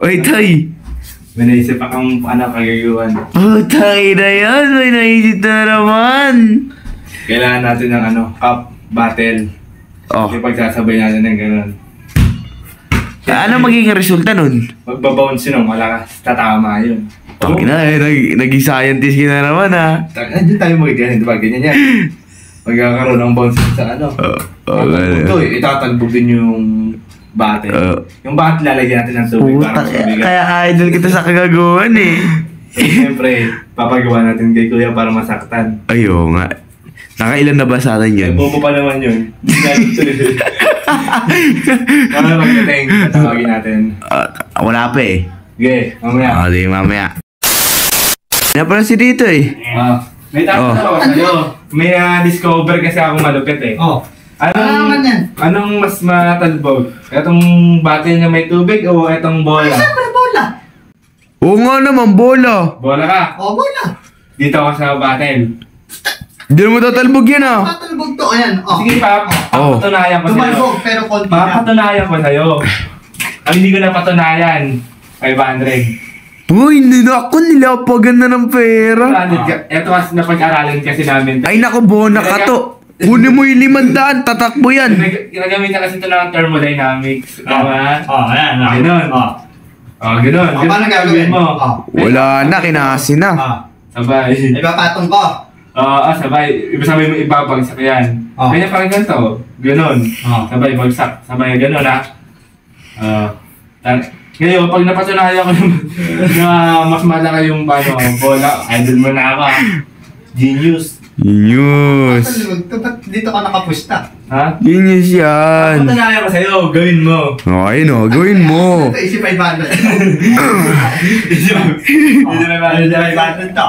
Oy, tay. May naisip akong kagayuhan. Oh, tay na yan. May naisip na naman. Kailangan natin ng cup battle. Oh. Ipagsasabay natin ng gano'n. Ano magiging resulta nun? Magbabounce yun ng malakas. Tatama yun. Tangin na naging scientist ka na naman ha. Hindi tayo magiging, di ba? Ganyan yan. Magkakaroon ng bounce sa Ito itatalbog din yung bate. Yung bate lalagyan natin ng tubig para mas mabigat. Kaya idol kita sa kagagawan eh. Siyempre, papagawa natin kay Kuya para masaktan. Ayo nga. Nakailan na ba sa atin yan? Bobo pa naman yun. Ano magdating? Tatawagin natin. Wala pa eh. Okay, mamaya. Di mamaya. Ano pala si dito eh? May tatanong ako sa'yo. May discover kasi akong malupit eh. Anong mas matalbog? Etong bate na may tubig o etong bola? Siyempre, bola. Oo nga naman, bola. Bola ka? Oo, bola. Dito ako sa battle. Hindi mo tatalbog yan ah. Tatalbog to, ayan. Sige pa, papatunayan ko sa'yo. Tumalbog, pero konti lang. Papatunayan ko sa'yo. Ang hindi ko na patunayan, 500. Uy, hindi na ako nilapagan na ng pera. Ito kasi napag-aralan kasi namin. Ay naku, bona ka to. Kunin mo yung 500, tatakbo yan. Ginagamit na kasi ito ng thermodynamics. Tama? Ayan. Ganun. Ganun. Paano gagawin mo? Wala na, kinasi na. Sabay. Ipapatong ko. Sabay. Sabi mo ibabagsak yan. Kanya parang ganito. Ganun. Sabay, bagsak. Sabay, ganun ngayon, pag napatunayan ko na mas malaki yung bola, idol mo na ako. Genius. Genius. Ba't dito ka nakapusta? Ha? Genius yan. Patunayan ko sa'yo, gawin mo. Ayun o, gawin mo. Ito, isip 500. Isip 500 to.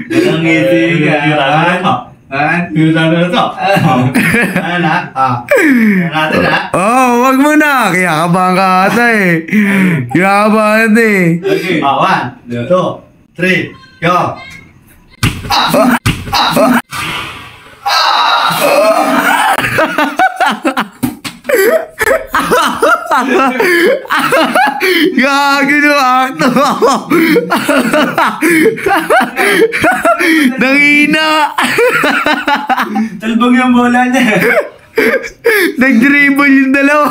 Ang ngiti ka. Wag mo na. Kinakabahan ka ata eh. Kinakabahan eh. Okay. 1, 2, 3, go! Gagi no akto. Nangina. Talbog yung bola niya. Nag-dribble yung dalawa.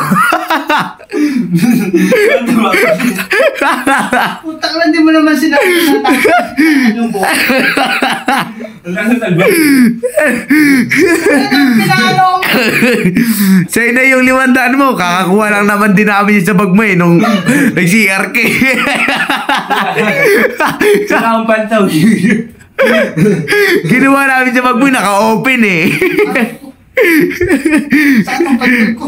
Putang na, di mo naman sinabi na tayo yung buhay. Ang talbog. Pinalo mo! Sa'yo na yung 500 mo. Kakakuha lang naman din namin sa bag mo eh. Nung nag-CRK. Saka ang pantaw. Ginawa namin sa bag mo. Naka-open eh. Saan ang pagkul ko?